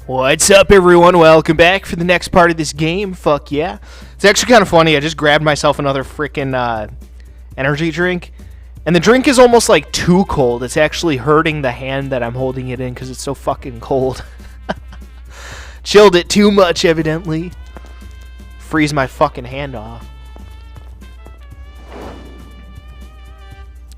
What's up, everyone? Welcome back for the next part of this game. Fuck yeah. It's actually kind of funny. I just grabbed myself another freaking energy drink, and the drink is almost like too cold. It's actually hurting the hand that I'm holding it in because it's so fucking cold. Chilled it too much, evidently. Freeze my fucking hand off.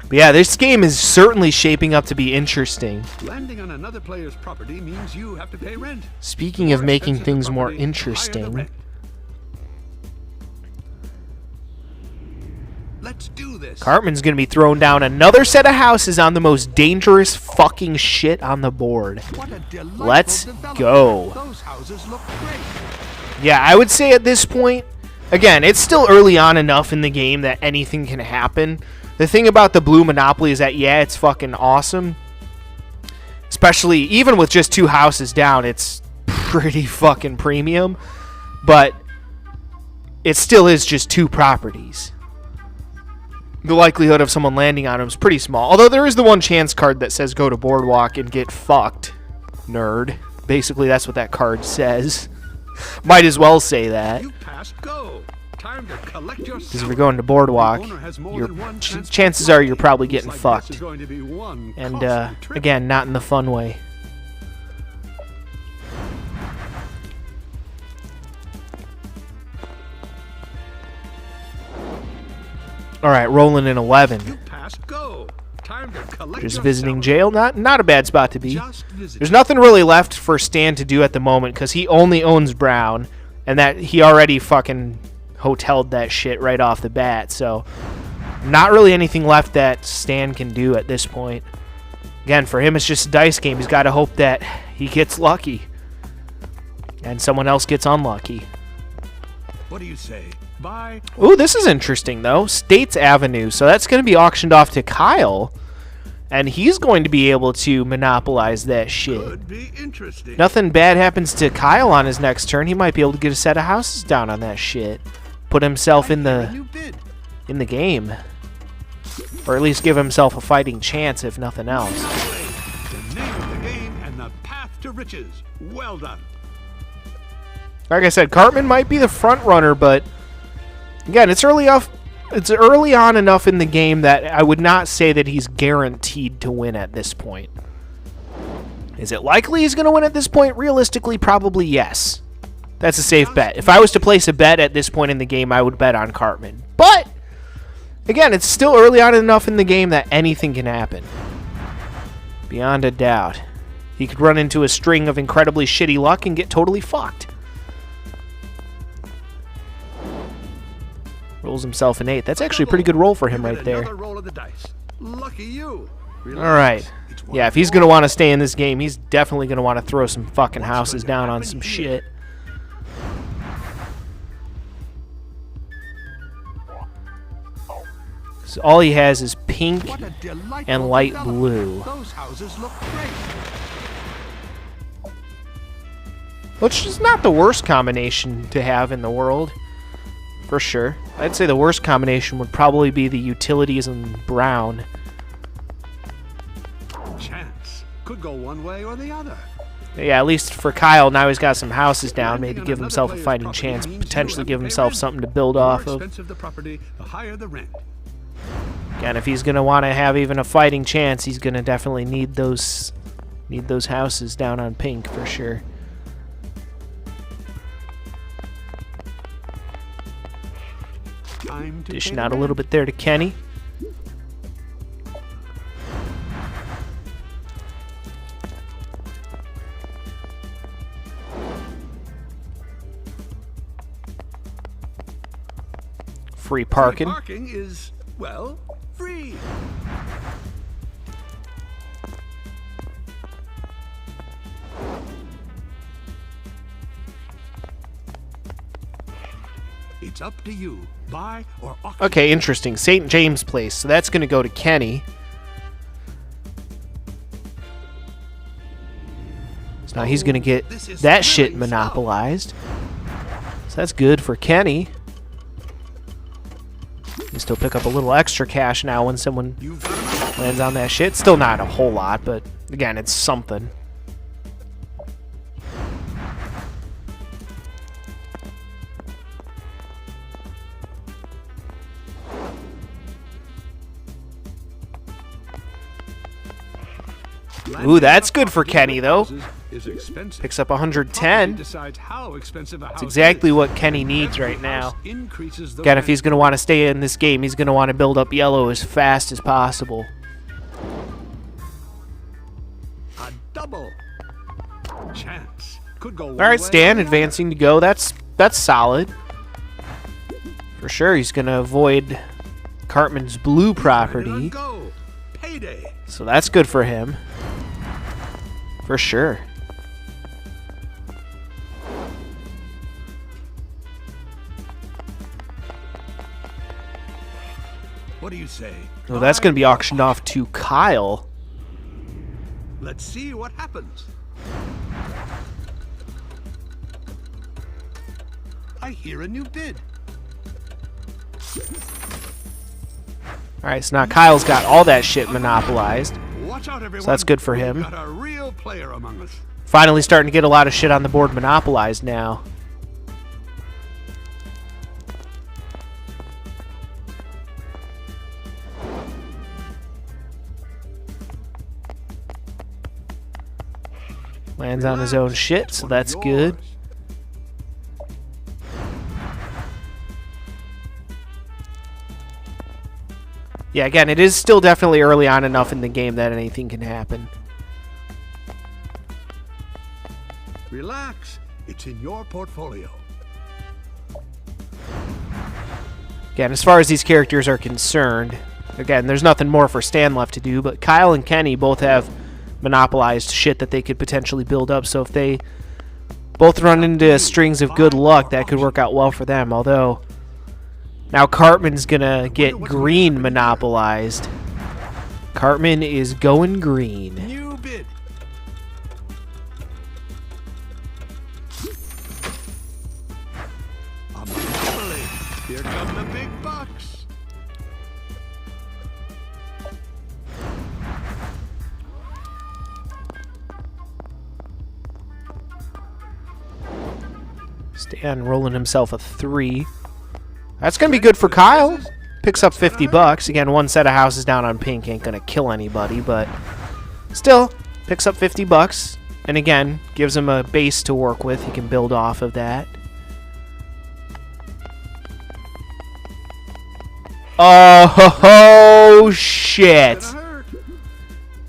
But yeah, this game is certainly shaping up to be interesting. Landing on another player's property means you have to pay rent. Speaking of making things more interesting, let's do this. Cartman's gonna be throwing down another set of houses on the most dangerous fucking shit on the board. Let's go. Those houses look great. Yeah, I would say at this point, again, it's still early on enough in the game that anything can happen. The thing about the blue monopoly is that, yeah, it's fucking awesome. Especially, even with just 2 houses down, it's pretty fucking premium. But it still is just 2 properties. The likelihood of someone landing on them is pretty small. Although there is the one chance card that says go to Boardwalk and get fucked, nerd. Basically, that's what that card says. Might as well say that. You passed go. Time to collect your Because if you're going to Boardwalk, your chances are you're probably getting fucked. And, again, not in the fun way. Alright, rolling in 11. You passed go. Time to collect Just your visiting salary. jail, not a bad spot to be. Just visit. There's nothing really left for Stan to do at the moment because he only owns Brown, and that he already fucking hoteled that shit right off the bat, so not really anything left that Stan can do at this point. Again, for him, it's just a dice game. He's got to hope that he gets lucky and someone else gets unlucky. What do you say? Bye. Ooh, this is interesting, though. States Avenue. So that's going to be auctioned off to Kyle, and he's going to be able to monopolize that shit. Could be interesting. Nothing bad happens to Kyle on his next turn. He might be able to get a set of houses down on that shit. Put himself in the game. Or at least give himself a fighting chance, if nothing else. The name of the game and the path to riches. Well done. Like I said, Cartman might be the front runner, but again, it's early on enough in the game that I would not say that he's guaranteed to win at this point. Is it likely he's going to win at this point? Realistically, probably yes. That's a safe bet. If I was to place a bet at this point in the game, I would bet on Cartman. But, again, it's still early on enough in the game that anything can happen. Beyond a doubt. He could run into a string of incredibly shitty luck and get totally fucked. Rolls himself an 8. That's actually a pretty good roll for him right there. Another roll of the dice. Lucky you. Alright. Yeah, if he's going to want to stay in this game, he's definitely going to want to throw some fucking houses down on some shit. So all he has is pink and light blue. Those houses look great. Which is not the worst combination to have in the world. For sure. I'd say the worst combination would probably be the utilities and brown. Chance. Could go one way or the other. Yeah, at least for Kyle, now he's got some houses down. Maybe give himself a fighting chance. Potentially give himself something to build off of. The more expensive the property, the higher the rent. Again, if he's going to want to have even a fighting chance, he's going to definitely need those houses down on pink for sure. Dishing out a little bit there to Kenny. Free parking. Free parking is, well, free. It's up to you. Buy or auction. Okay, interesting. St. James Place. So that's going to go to Kenny. So now he's going to get that shit monopolized. So that's good for Kenny. You still pick up a little extra cash now when someone lands on that shit. Still not a whole lot, but again, it's something. Ooh, that's good for Kenny, though. Is expensive. Picks up 110. Decides how expensive a house That's exactly is. what Kenny needs Every right now. house increases the Again, if rent. he's going to want to stay in this game, he's going to want to build up yellow as fast as possible. A double chance could go. All right, Stan, advancing to go. That's solid. For sure, he's going to avoid Cartman's blue property. Go. Payday. So that's good for him. For sure. What do you say? Oh, that's going to be auctioned off to Kyle. Let's see what happens. I hear a new bid. All right, so now Kyle's got all that shit monopolized. Watch out, everyone. So that's good for him. We've got a real player among us. Finally starting to get a lot of shit on the board monopolized now. Lands on his own shit, so that's good. Yeah, again, it is still definitely early on enough in the game that anything can happen. Relax. It's in your portfolio. Again, as far as these characters are concerned, again, there's nothing more for Stan left to do, but Kyle and Kenny both have monopolized shit that they could potentially build up, so if they both run into strings of good luck, that could work out well for them, although now Cartman's gonna get green monopolized. Cartman is going green. New bid. A monopoly. Here come the big bucks. Stan rolling himself a 3. That's going to be good for Kyle. Picks up 50 bucks. Again, one set of houses down on pink ain't going to kill anybody, but still picks up 50 bucks. And again, gives him a base to work with. He can build off of that. Oh, shit.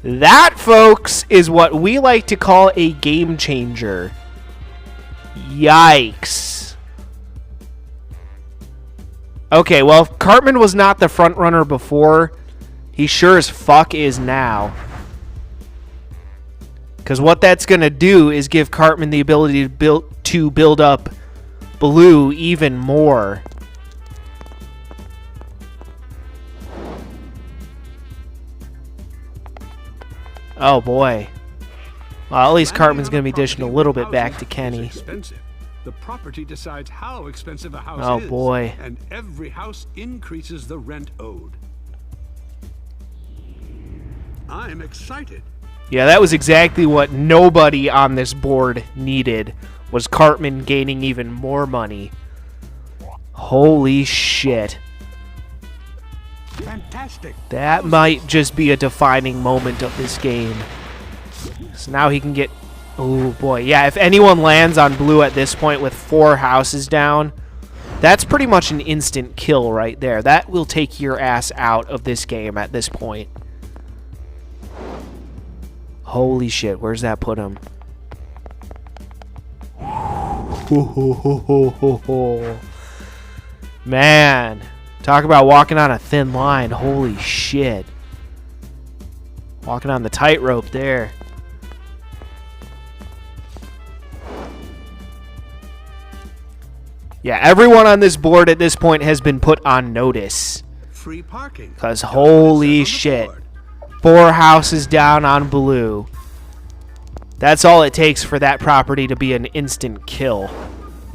That, folks, is what we like to call a game changer. Yikes. Okay, well, if Cartman was not the front runner before, he sure as fuck is now. Because what that's going to do is give Cartman the ability to build up blue even more. Oh, boy. Well, at least Cartman's going to be dishing a little bit back to Kenny. The property decides how expensive a house Oh, is. boy. And every house increases the rent owed. I'm excited. Yeah, that was exactly what nobody on this board needed, was Cartman gaining even more money. Holy shit. Fantastic. That might just be a defining moment of this game. So now he can get... Oh, boy. Yeah, if anyone lands on blue at this point with 4 houses down, that's pretty much an instant kill right there. That will take your ass out of this game at this point. Holy shit, where's that put him? Man, talk about walking on a thin line. Holy shit. Walking on the tightrope there. Yeah, everyone on this board at this point has been put on notice. Free parking. Because holy shit. 4 houses down on blue. That's all it takes for that property to be an instant kill.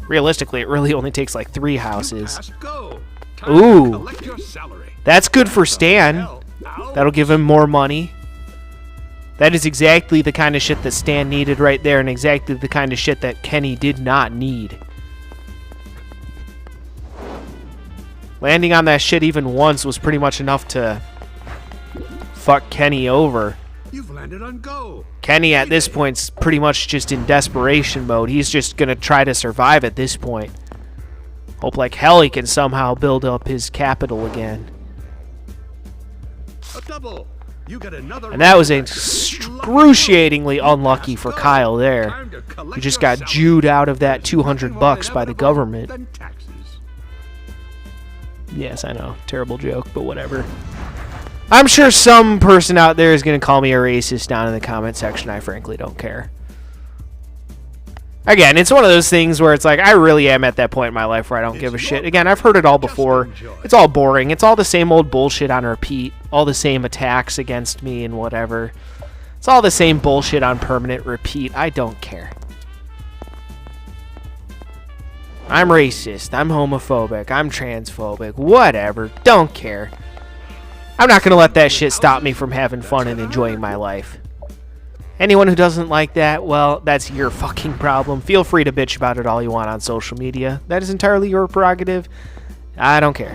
Realistically, it really only takes like 3 houses. Ooh. That's good for Stan. That'll give him more money. That is exactly the kind of shit that Stan needed right there, and exactly the kind of shit that Kenny did not need. Landing on that shit even once was pretty much enough to fuck Kenny over. You've landed on go. Kenny at this point's pretty much just in desperation mode. He's just going to try to survive at this point. Hope like hell he can somehow build up his capital again. A double. You get another. And that was excruciatingly unlucky for Kyle there. He just got jewed out of that $200 by the government. Yes, I know. Terrible joke, but whatever. I'm sure some person out there is going to call me a racist down in the comment section. I frankly don't care. Again, it's one of those things where it's like, I really am at that point in my life where I don't give a shit. Again, I've heard it all before. It's all boring. It's all the same old bullshit on repeat. All the same attacks against me and whatever. It's all the same bullshit on permanent repeat. I don't care. I'm racist. I'm homophobic. I'm transphobic. Whatever. Don't care. I'm not going to let that shit stop me from having fun and enjoying my life. Anyone who doesn't like that, well, that's your fucking problem. Feel free to bitch about it all you want on social media. That is entirely your prerogative. I don't care.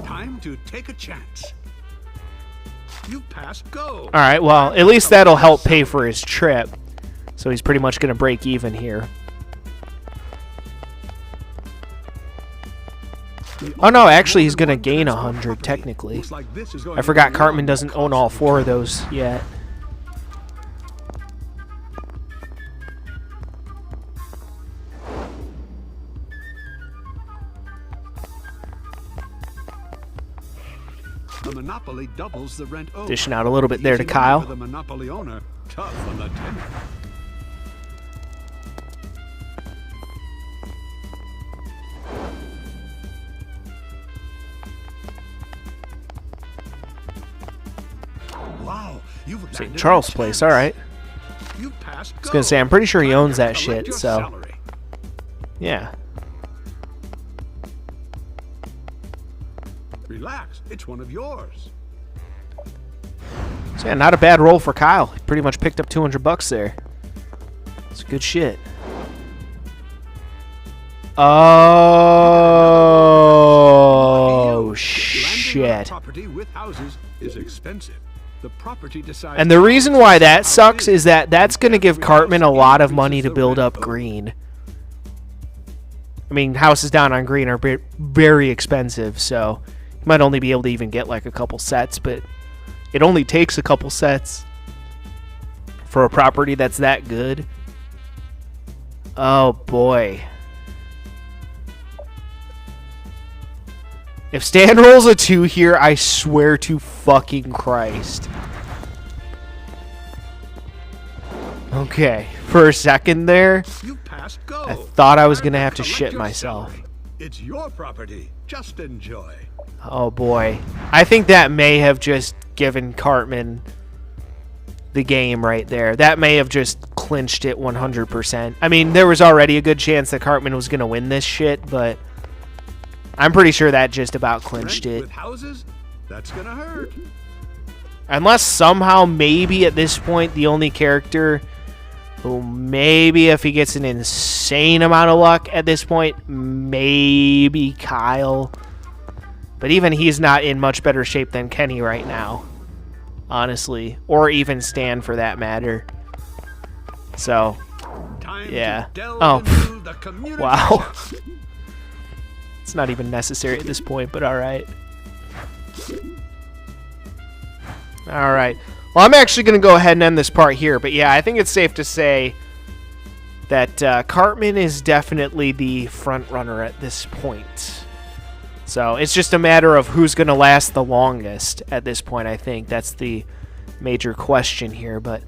Time to take a chance. You passed go. All right, well, at least that'll help pay for his trip. So he's pretty much going to break even here. Oh no, actually he's going to gain 100 technically. I forgot Cartman doesn't own all 4 of those yet. The monopoly doubles the rent owed. Dishing out a little bit there to Kyle. The monopoly owner, tough on the tenant. Wow, you've St. Charles Place, all right. You passed. I was gonna say, I'm pretty sure he owns that shit, so yeah. Relax, it's one of yours. So yeah, not a bad roll for Kyle. He pretty much picked up $200 there. It's good shit. Oh shit. Property with houses is expensive. The property decides. And the reason why that sucks is that that's going to give Cartman a lot of money to build up green. I mean, houses down on green are very expensive, so you might only be able to even get like a couple sets, but it only takes a couple sets for a property that's that good. Oh boy. If Stan rolls a 2 here, I swear to fucking Christ. Okay, for a second there, I thought I was going to have to shit myself. It's your property. Just enjoy. Oh boy. I think that may have just given Cartman the game right there. That may have just clinched it 100%. I mean, there was already a good chance that Cartman was going to win this shit, but I'm pretty sure that just about clinched it. With houses, that's gonna hurt. Unless somehow, maybe at this point, the only character who maybe if he gets an insane amount of luck at this point, maybe Kyle. But even he's not in much better shape than Kenny right now, honestly. Or even Stan for that matter. So, yeah. Oh, wow. It's not even necessary at this point, but alright. Alright. Well, I'm actually going to go ahead and end this part here, but yeah, I think it's safe to say that Cartman is definitely the front runner at this point. So it's just a matter of who's going to last the longest at this point, I think. That's the major question here, but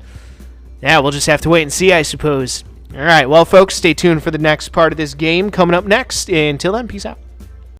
yeah, we'll just have to wait and see, I suppose. Alright, well, folks, stay tuned for the next part of this game coming up next. Until then, peace out.